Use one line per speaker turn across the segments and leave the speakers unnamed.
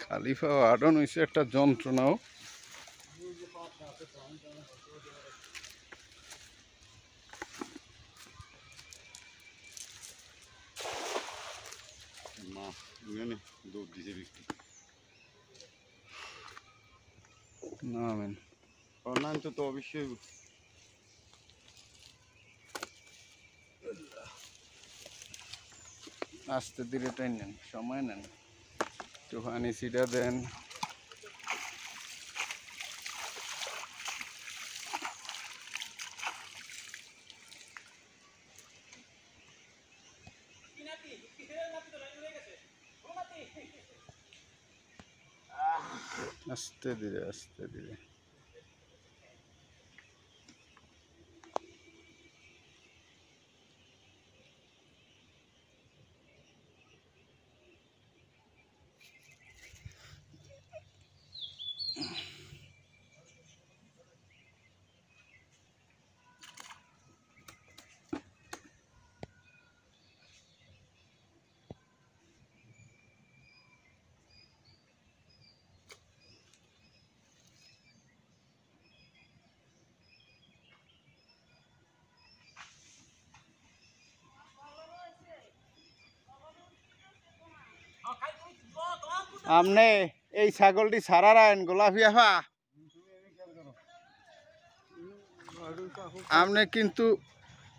খালিফা আডন হয়েছে একটা যন্ত্রণাও। নামেন
তো অবশ্যই
আস্তে ধীরে টাইম নেন, সময় নেন, একটু পানি ছিটা দেন। আস্তে ধীরে আস্তে ধীরে। আমনে এই ছাগলটি ছাড়া রাখেন গোলাপি আফা, আপনি কিন্তু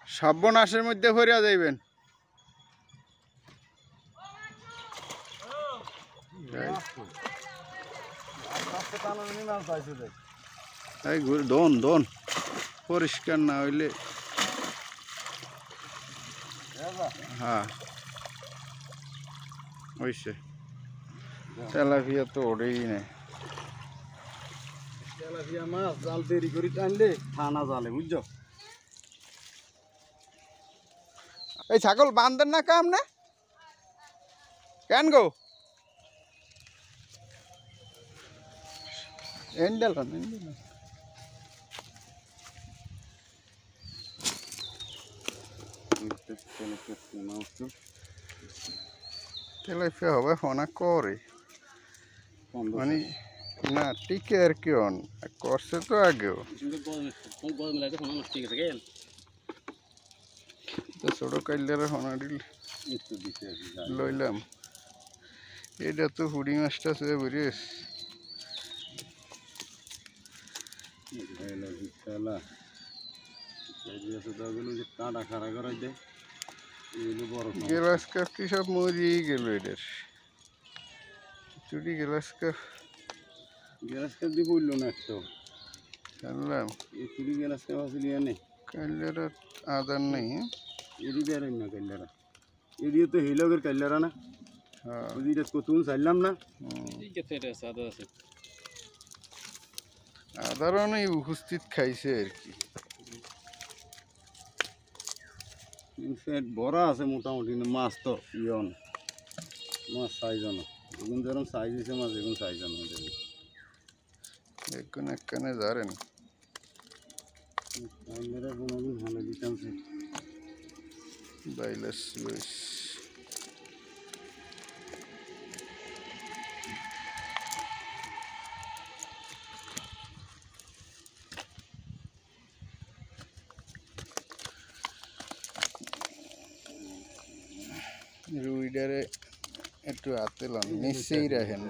সর্বনাশের মধ্যে ফরিয়া যাইবেন। এই দন দন পরিষ্কার না হইলে, হ্যাঁ হইছে। তেলাপিয়া তো ওড়েই নেই।
তেলাপিয়া মাছ জাল দেরি করে টানলে থানা জালে, বুঝছো?
এই ছাগল বান্ধেন না কাম না কেন গো? তেলাপিয়া হবে ফোনা করে মানে না টিকে আর কি করছে তো আগেও। ছোট কাইলার ফোনা লইলাম, এটা তো হুড়ি মাছটা সে বুঝিস।
কাঁটা খাড়া করাই দেয়,
গ্লাস কাপ কি সব মরিয়ে গেল এদের চুরি। গ্লাস কাপ
দিয়ে বললো না একটু
জানলাম
এই চুরি গ্লাস কাপ আছে লিয়া নেই,
কাইলার আদার নেই।
এড়ি বেড়েন না কাইলারা, এড়িয়ে তো হিলগের কাইলারা না।
হ্যাঁ
বুঝিটা কতুন চাইলাম না।
আদারও উপস্থিত খাইছে আর কি।
পেট ভরা আছে মোটামুটি, মাছ তো ইয়ন মাছ সাইজ না, এখন যেরকম সাইজ হয়েছে মাছ এখন সাইজ না।
এখন একখানে জারেন
কোনোদিন ভালো দিতাম
বাইলাস লইস। রুইডারে একটু হাতে লন, নিশ্চয়ই রাখেন।